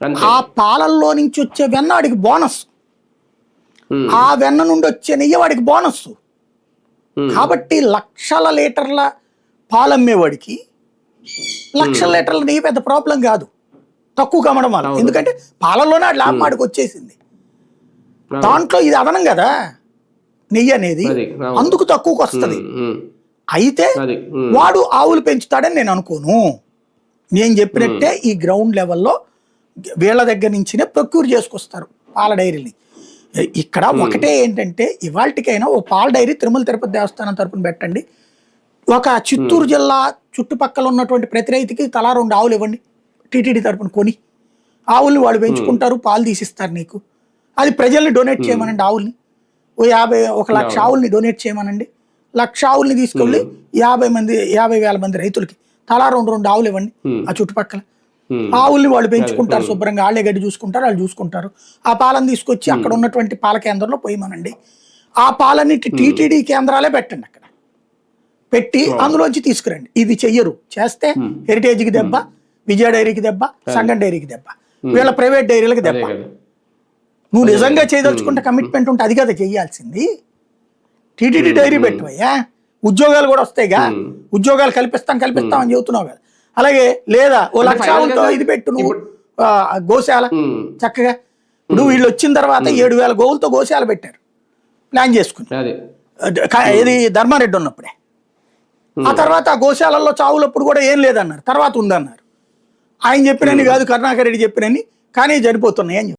అంతే. ఆ పాలల్లో నుంచి వచ్చే వెన్న వాడికి బోనస్, ఆ వెన్న నుండి వచ్చే నెయ్యి వాడికి బోనస్. కాబట్టి లక్షల లీటర్ల పాలు అమ్మేవాడికి లక్షల లీటర్ల నెయ్యి పెద్ద ప్రాబ్లం కాదు, తక్కువ కమ్మడం వల్ల. అవును. ఎందుకంటే పాలల్లోనే ఆ లాభం వాడికి వచ్చేసింది. దాంట్లో ఇది అదనం కదా నెయ్యి అనేది, అది, అవును. అందుకు తక్కువకి వస్తుంది. అయితే అది. వాడు ఆవులు పెంచుతాడని నేను అనుకోను. నేను చెప్పినట్టే ఈ గ్రౌండ్ లెవెల్లో వీళ్ళ దగ్గర నుంచినే ప్రొక్యూర్ చేసుకొస్తారు పాల డైరీని. ఇక్కడ ఒకటే ఏంటంటే, ఇవాళకైనా ఓ పాల డైరీ తిరుమల తిరుపతి దేవస్థానం తరపున పెట్టండి, ఒక చిత్తూరు జిల్లా చుట్టుపక్కల ఉన్నటువంటి ప్రతి రైతుకి తలా 2 ఆవులు ఇవ్వండి టీటీడీ తరపున కొని. ఆవుల్ని వాళ్ళు పెంచుకుంటారు, పాలు తీసిస్తారు నీకు. అది ప్రజల్ని డొనేట్ చేయమనండి, ఆవుల్ని ఓ 1,00,000 ఆవుల్ని డొనేట్ చేయమనండి. 1,00,000 ఆవుల్ని తీసుకెళ్ళి 50,000 మంది రైతులకి తలా 2 ఆవులు ఇవ్వండి. ఆ చుట్టుపక్కల ఆవుల్ని వాళ్ళు పెంచుకుంటారు శుభ్రంగా, వాళ్ళే గడ్డి చూసుకుంటారు, వాళ్ళు చూసుకుంటారు. ఆ పాలను తీసుకొచ్చి అక్కడ ఉన్నటువంటి పాల కేంద్రంలో పోయమనండి. ఆ పాలన్నిటి టీటీడీ కేంద్రాలే పెట్టండి, అక్కడ పెట్టి అందులోంచి తీసుకురండి. ఇది చెయ్యరు, చేస్తే హెరిటేజ్కి దెబ్బ, విజయ డైరీకి దెబ్బ, సంగం డైరీకి దెబ్బ, వీళ్ళ ప్రైవేట్ డైరీలకు దెబ్బ. నువ్వు నిజంగా చేయదలుచుకుంటే కమిట్మెంట్ ఉంటే అది కదా చెయ్యాల్సింది. టీటీడీ డైరీ పెట్టవయ్యా, ఉద్యోగాలు కూడా వస్తాయిగా, ఉద్యోగాలు కల్పిస్తాం అని చెబుతున్నావు కదా. అలాగే లేదా ఓ 1,00,000 ఆవులతో ఇది పెట్టు నువ్వు గోశాల చక్కగా. ఇప్పుడు వీళ్ళు వచ్చిన తర్వాత 7,000 గోవులతో గోశాల పెట్టారు ప్లాన్ చేసుకుని, ఇది ధర్మారెడ్డి ఉన్నప్పుడే. ఆ తర్వాత ఆ గోశాలల్లో చావులప్పుడు కూడా ఏం లేదన్నారు, తర్వాత ఉందన్నారు. ఆయన చెప్పినని కాదు, కరుణాకర్ రెడ్డి చెప్పినని, కానీ చనిపోతున్నాయి అని